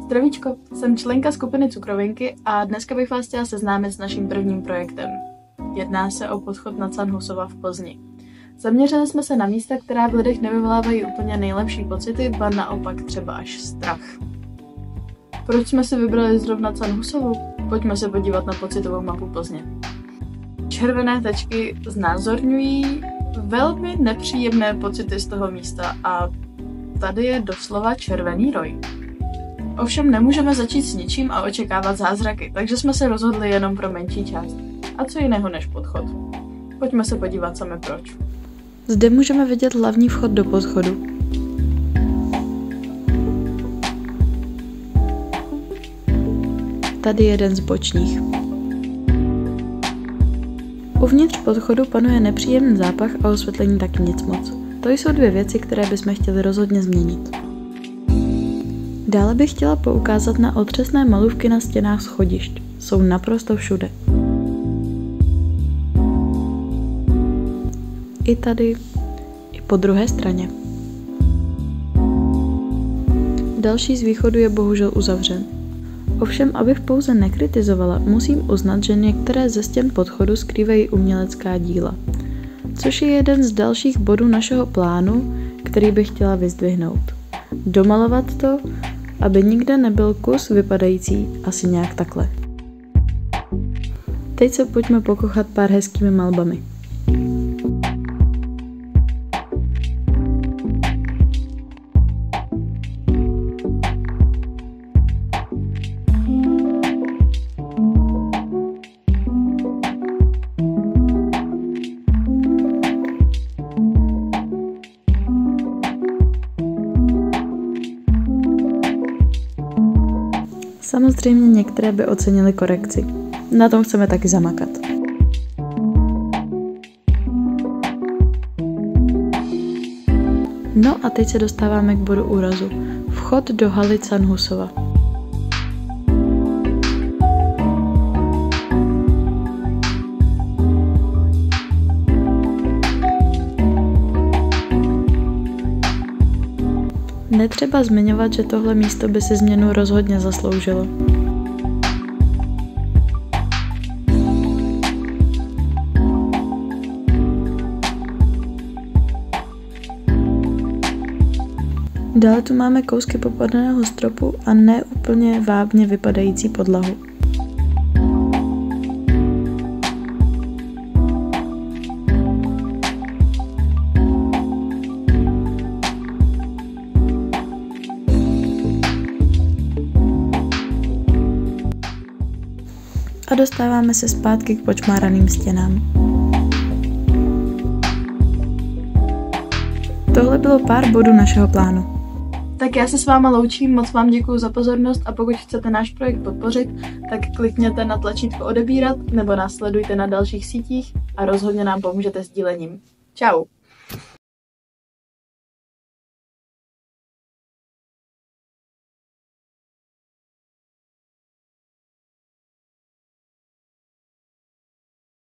Zdravíčko, jsem členka skupiny Cukrovinky a dneska bych vás chtěla seznámit s naším prvním projektem. Jedná se o podchod nad San Husova v Plzni. Zaměřili jsme se na místa, která v lidech nevyvolávají úplně nejlepší pocity, ba naopak třeba až strach. Proč jsme si vybrali zrovna San Husovu? Pojďme se podívat na pocitovou mapu Plzně. Červené tečky znázorňují velmi nepříjemné pocity z toho místa a tady je doslova červený roj. Ovšem nemůžeme začít s ničím a očekávat zázraky, takže jsme se rozhodli jenom pro menší část. A co jiného než podchod? Pojďme se podívat sami proč. Zde můžeme vidět hlavní vchod do podchodu. Tady jeden z bočních. Uvnitř podchodu panuje nepříjemný zápach a osvětlení taky nic moc. To jsou dvě věci, které bychom chtěli rozhodně změnit. Dále bych chtěla poukázat na otřesné malůvky na stěnách schodišť. Jsou naprosto všude. I tady, i po druhé straně. Další z východu je bohužel uzavřen. Ovšem, abych pouze nekritizovala, musím uznat, že některé ze stěn podchodu skrývají umělecká díla. Což je jeden z dalších bodů našeho plánu, který bych chtěla vyzdvihnout. Domalovat to, aby nikde nebyl kus vypadající asi nějak takhle. Teď se pojďme pokochat pár hezkými malbami. Samozřejmě některé by ocenily korekci. Na tom chceme taky zamakat. No a teď se dostáváme k bodu úrazu. Vchod do haly San Husova. Netřeba zmiňovat, že tohle místo by si změnu rozhodně zasloužilo. Dále tu máme kousky popadaného stropu a ne úplně vábně vypadající podlahu. A dostáváme se zpátky k počmáraným stěnám. Tohle bylo pár bodů našeho plánu. Tak já se s váma loučím, moc vám děkuju za pozornost a pokud chcete náš projekt podpořit, tak klikněte na tlačítko odebírat nebo nás sledujte na dalších sítích a rozhodně nám pomůžete sdílením. Čau!